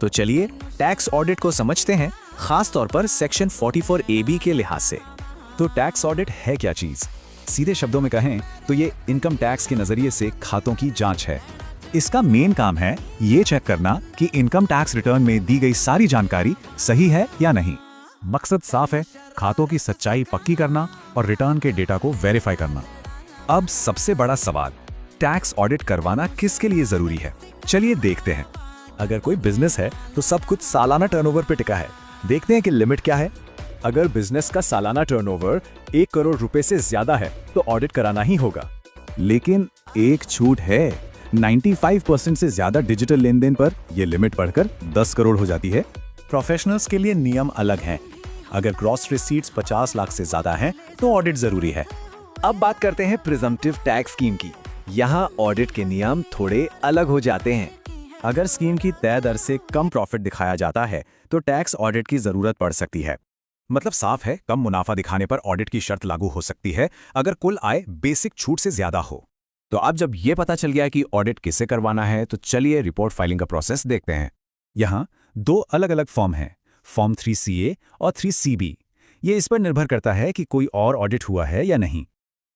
तो चलिए tax audit को समझते हैं, खास तौर पर सेक्शन 44AB के लिहाज से। तो टैक्स ऑडिट है क्या चीज? सीधे शब्दों में कहें तो ये इनकम टैक्स के नजरिए से खातों की जांच है। इसका मेन काम है ये चेक करना कि इनकम टैक्स रिटर्न में दी गई सारी जानकारी सही है या नहीं। मकसद साफ है, खातों की सच्चाई पक्की करना और रिटर्न के डेटा को वेरीफाई करना। अब सबसे बड़ा सवाल, टैक्स ऑडिट करवाना किसके लिए जरूरी है? चलिए देखते हैं। अगर कोई बिजनेस है तो सब कुछ सालाना टर्नओवर पे टिका है। देखते हैं कि लिमिट क्या है। अगर बिजनेस का सालाना टर्नओवर 1 करोड़ रुपए से ज्यादा है तो ऑडिट कराना ही होगा। लेकिन एक छूट है, 95% से ज्यादा डिजिटल लेन देन पर यह लिमिट बढ़कर 10 करोड़ हो जाती है। प्रोफेशनल्स के लिए नियम अलग हैं। अगर ग्रॉस रिसीट्स 50 लाख से ज्यादा हैं तो ऑडिट जरूरी है। अब बात करते हैं प्रिजम्पटिव टैक्स स्कीम की। यहाँ ऑडिट के नियम थोड़े अलग हो जाते हैं। अगर स्कीम की तय दर से कम प्रॉफिट दिखाया जाता है तो टैक्स ऑडिट की जरूरत पड़ सकती है। मतलब साफ है, कम मुनाफा दिखाने पर ऑडिट की शर्त लागू हो सकती है अगर कुल आय बेसिक छूट से ज्यादा हो। तो अब जब ये पता चल गया कि ऑडिट किसे करवाना है, तो चलिए रिपोर्ट फाइलिंग का प्रोसेस देखते हैं। यहाँ 2 अलग अलग फॉर्म हैं, फॉर्म 3CA और 3CB। ये इस पर निर्भर करता है कि कोई और ऑडिट हुआ है या नहीं।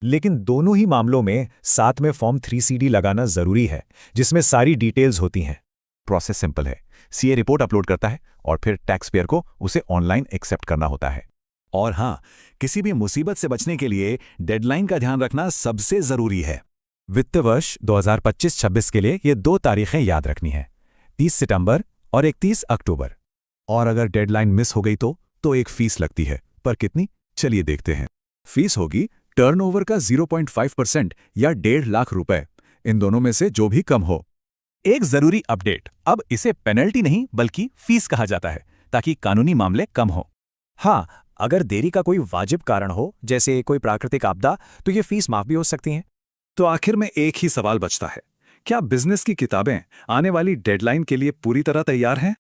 लेकिन दोनों ही मामलों में साथ में फॉर्म 3CD लगाना जरूरी है, जिसमें सारी डिटेल्स होती हैं। प्रोसेस सिंपल है, CA रिपोर्ट अपलोड करता है और फिर टैक्स पेयर को उसे ऑनलाइन एक्सेप्ट करना होता है। और हाँ, किसी भी मुसीबत से बचने के लिए डेडलाइन का ध्यान रखना सबसे जरूरी है। वित्त वर्ष 2025-26 के लिए ये 2 तारीखें याद रखनी है, 30 सितंबर और 31 अक्टूबर। और अगर डेडलाइन मिस हो गई तो एक फीस लगती है, पर कितनी? चलिए देखते हैं। फीस होगी टर्नओवर का 0.5% या 1.5 लाख रुपए, इन दोनों में से जो भी कम हो। एक जरूरी अपडेट, अब इसे पेनल्टी नहीं बल्कि फीस कहा जाता है, ताकि कानूनी मामले कम हो। हाँ, अगर देरी का कोई वाजिब कारण हो, जैसे कोई प्राकृतिक आपदा, तो ये फीस माफ भी हो सकती हैं। तो आखिर में एक ही सवाल बचता है, क्या बिजनेस की किताबें आने वाली डेडलाइन के लिए पूरी तरह तैयार हैं?